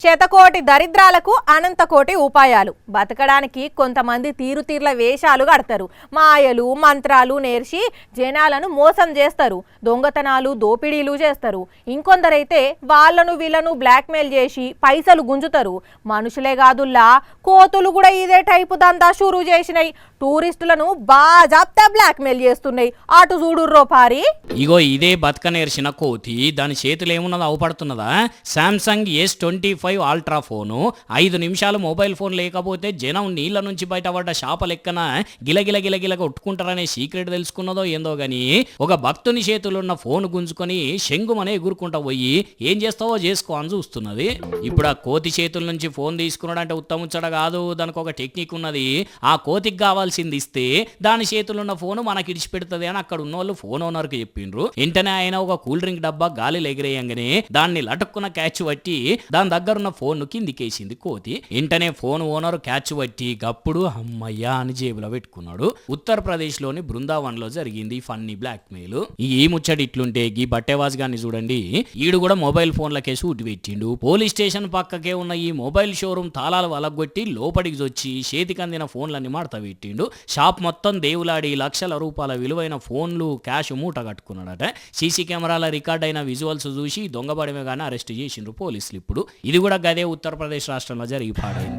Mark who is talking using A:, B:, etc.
A: శతకోటి దరిద్రాలకు అనంతకోటి ఉపాయాలు. బతకడానికి కొంతమంది తీరుతీర్ల వేషాలు కడతారు. మాయలు మంత్రాలు నేర్చి జనాలను మోసం చేస్తారు. దొంగతనాలు దోపిడీలు చేస్తారు. ఇంకొందరైతే వాళ్ళను వీళ్ళను బ్లాక్మెయిల్ చేసి పైసలు గుంజుతారు. మనుషులే కాదుల్లా కోతులు కూడా ఇదే టైపు దందా షురూ చేసినాయి. టూరిస్టులను బాజాప్తా బ్లాక్మెయిల్ చేస్తున్నాయి. అటు చూడుర్రో పారి.
B: ఇగో ఇదే బతక నేర్చిన కోతి దాని చేతులు ఏమున్నదో అవపడుతున్నదా? సామ్సంగ్ S25 అల్ట్రా ఫోను 5 నిమిషాలు మొబైల్ ఫోన్ లేకపోతే జనం నీళ్ల నుంచి బయటపడ్డ శాప లెక్కన గిలగిల కొట్టుకుంటారనే సీక్రెట్ తెలుసుకున్నదో ఏందో గాని ఒక భక్తుని చేతులున్న ఫోన్ గుంజుకొని శంగుమనే ఎగురుకుంటా పోయి ఏం చేస్తావో చేసుకో అని చూస్తున్నది. ఇప్పుడు ఆ కోతి చేతుల నుంచి ఫోన్ తీసుకున్నాడంటే ఉత్తముచ్చట కాదు. దానికి ఒక టెక్నిక్ ఉన్నది. ఆ కోతికి కావాల్సింది ఇస్తే దాని చేతులున్న ఫోను మనకి ఇడిచిపెడుతుంది అని అక్కడ ఉన్న వాళ్ళు ఫోన్ ఓనర్కి చెప్పిండ్రు. వెంటనే ఆయన ఒక కూల్ డ్రింక్ డబ్బా గాలి ఎగిరేయంగానే దాన్ని లటుక్కున క్యాచ్ పట్టి దాని దగ్గరున్న ఫోన్ కిందికేసింది కోతి. వెంటనే ఫోన్ ఓనర్ క్యాచ్ పట్టి గప్పుడు అమ్మయ్యా అని జేబులో పెట్టుకున్నాడు. ఉత్తరప్రదేశ్ లోని బృందావన్ లో జరిగింది ఫన్నీ బ్లాక్ మెయిల్. ఈ ముచ్చడి ఇట్లుంటే ఈ బట్టేవాజ్ గాన్ని చూడండి. ఈడు కూడా మొబైల్ ఫోన్ల కేసు ఉట్టి పెట్టిండు. పోలీస్ స్టేషన్ పక్కకే ఉన్న ఈ మొబైల్ షోరూమ్ తాళాలు వలగొట్టి లోపలికి వచ్చి చేతికి అందిన ఫోన్లన్నీ మడత పెట్టిండు. షాప్ మొత్తం దేవులాడి లక్షల రూపాయల విలువైన ఫోన్లు క్యాష్ మూట కట్టుకున్నాడట. సీసీ కెమెరాల రికార్డ్ అయిన విజువల్స్ చూసి దొంగబడమే కానీ అరెస్ట్ చేసిండ్రు పోలీసులు. ఇప్పుడు ఇది కూడా గదే ఉత్తరప్రదేశ్ రాష్ట్రంలో జరిగి పాడైంది.